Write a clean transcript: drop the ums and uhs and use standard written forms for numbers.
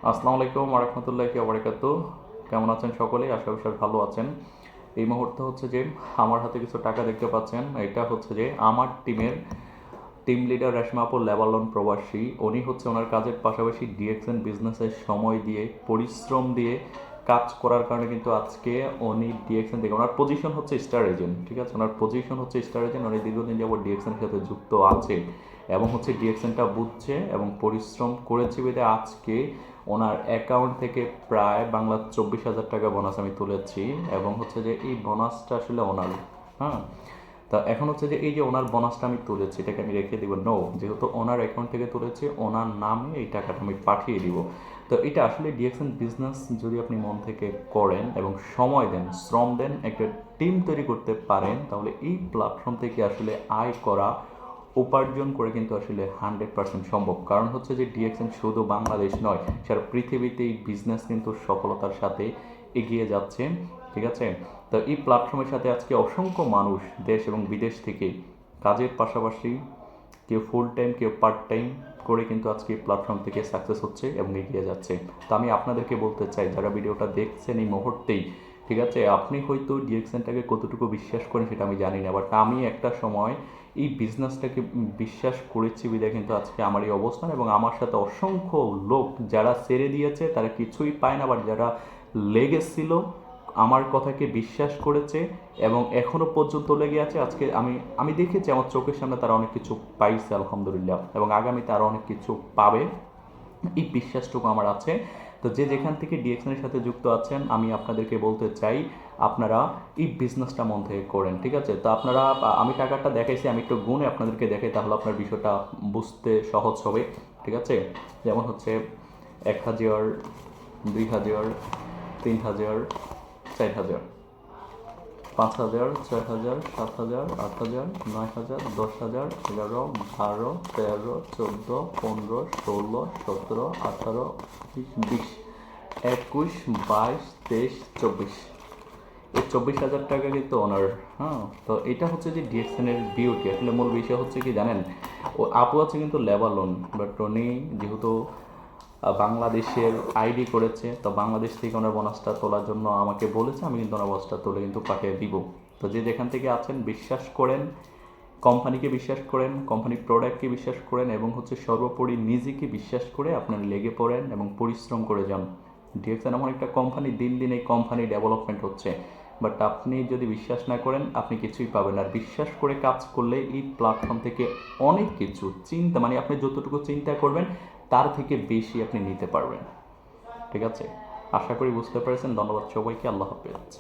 আসসালামু আলাইকুম ওয়া রাহমাতুল্লাহি ওয়া বারাকাতুহু। কেমন আছেন সকলেই? আশা করি সবাই ভালো আছেন। এই মুহূর্তে হচ্ছে যে আমার হাতে কিছু টাকা দেখতে পাচ্ছেন। এটা হচ্ছে যে আমার টিমের টিম লিডার রেশমা আপু লেবানন প্রবাসী। উনি হচ্ছে ওনার কাজের পাশাপাশি ডিএক্সএন বিজনেসের সময় দিয়ে পরিশ্রম দিয়ে কাজ করার কারণে কিন্তু আজকে উনি ডিএক্সএন থেকে ওনার পজিশন হচ্ছে স্টার এজেন্ট, ঠিক আছে? ওনার পজিশন হচ্ছে স্টার এজেন্ট। উনি দীর্ঘদিন যাবত ডিএক্সএনের সাথে যুক্ত আছে এবং হচ্ছে ডিএক্সএনটা বুঝছে এবং পরিশ্রম করেছে বেঁধে আজকে ওনার অ্যাকাউন্ট থেকে প্রায় বাংলা 24,000 টাকা বোনাস আমি তুলেছি এবং হচ্ছে যে এই বোনাসটা আসলে ওনার, হ্যাঁ। তা এখন হচ্ছে যে এই যে ওনার বোনাসটা আমি তুলেছি এটাকে আমি রেখে দিব? নো, যেহেতু ওনার অ্যাকাউন্ট থেকে তুলেছি ওনার নামে এই টাকাটা আমি পাঠিয়ে দিব। তো এটা আসলে ডিএক্সএন বিজনেস যদি আপনি মন থেকে করেন এবং সময় দেন, শ্রম দেন, একটা টিম তৈরি করতে পারেন, তাহলে এই প্ল্যাটফর্ম থেকে আসলে আয় করা, উপার্জন করে কিন্তু আসলে 100% সম্ভব। কারণ হচ্ছে যে ডিএক্সএন শুধু বাংলাদেশ নয়, সারা পৃথিবীতে এই বিজনেস কিন্তু সফলতার সাথে এগিয়ে যাচ্ছে, ঠিক আছে? তো এই প্ল্যাটফর্মের সাথে আজকে অসংখ্য মানুষ দেশ এবং বিদেশ থেকে কাজের পাশাপাশি কেউ ফুল টাইম কেউ পার্ট টাইম করে কিন্তু আজকে এই প্ল্যাটফর্ম থেকে সাকসেস হচ্ছে এবং এগিয়ে যাচ্ছে। তো আমি আপনাদেরকে বলতে চাই যারা ভিডিওটা দেখছেন এই মুহূর্তেই, ঠিক আছে, আপনি হয়তো ডিএক্সএনটাকে কতটুকু বিশ্বাস করেন সেটা আমি জানি না, বাট আমি একটা সময় এই বিজনেসটাকে বিশ্বাস করেছি বিধায় কিন্তু আজকে আমার এই অবস্থান এবং আমার সাথে অসংখ্য লোক যারা ছেড়ে দিয়েছে তারা কিছুই পায় না, বাট যারা লেগেছিল আমার কথাকে বিশ্বাস করেছে এবং এখনও পর্যন্ত লেগে আছে, আজকে আমি আমি দেখেছি আমার চোখের সামনে তারা অনেক কিছু পাইছে আলহামদুলিল্লাহ এবং আগামীতে আরও অনেক কিছু পাবে, এই বিশ্বাসটুকু আমার আছে। তো যে যেখান থেকে ডিএক্সএনের সাথে যুক্ত আছেন আমি আপনাদেরকে বলতে চাই আপনারা এই বিজনেসটা মন থেকে করেন, ঠিক আছে? তো আপনারা, আমি টাকাটা দেখাইছি, আমি একটু গুণে আপনাদেরকে দেখাই তাহলে আপনার বিষয়টা বুঝতে সহজ হবে, ঠিক আছে? যেমন হচ্ছে 1,000, 2,000, 3,000, 4,000, 5,000, 6,000, 7,000, 8,000, 9,000, 10,000, 11, 12, 13, 14, 15, 16, 17, 18, 19, 20, 21, 22, 23, 24। এই 24,000 টাকা কিন্তু ওনার, হ্যাঁ। তো এটা হচ্ছে যে ডিএক্সএনের বিউটি। আসলে মূল বিষয় হচ্ছে কি জানেন, ও আপু আছে কিন্তু লেবানন, বাট উনি যেহেতু বাংলাদেশের আইডি করেছে, তো বাংলাদেশ থেকে ওনার বোনাসটা তোলার জন্য আমাকে বলেছে, আমি কিন্তু ওনার বোনাসটা তুলে কিন্তু পাঠিয়ে দিব। তো যে যেখান থেকে আছেন বিশ্বাস করেন, কোম্পানিকে বিশ্বাস করেন, কোম্পানির প্রোডাক্টকে বিশ্বাস করেন এবং হচ্ছে সর্বোপরি নিজেকে বিশ্বাস করে আপনার লেগে পড়েন এবং পরিশ্রম করে যান। ডিএক্সএন এমন একটা কোম্পানি, দিন দিন এই কোম্পানি ডেভেলপমেন্ট হচ্ছে, বাট আপনি যদি বিশ্বাস না করেন আপনি কিছুই পাবেন না। আর বিশ্বাস করে কাজ করলে এই প্ল্যাটফর্ম থেকে অনেক কিছু চিন্তা, মানে আপনি যতটুকু চিন্তা করবেন তার থেকে বেশি আপনি নিতে পারবেন, ঠিক আছে? আশা করি বুঝতে পেরেছেন। ধন্যবাদ সবাইকে। আল্লাহ হাফেজ।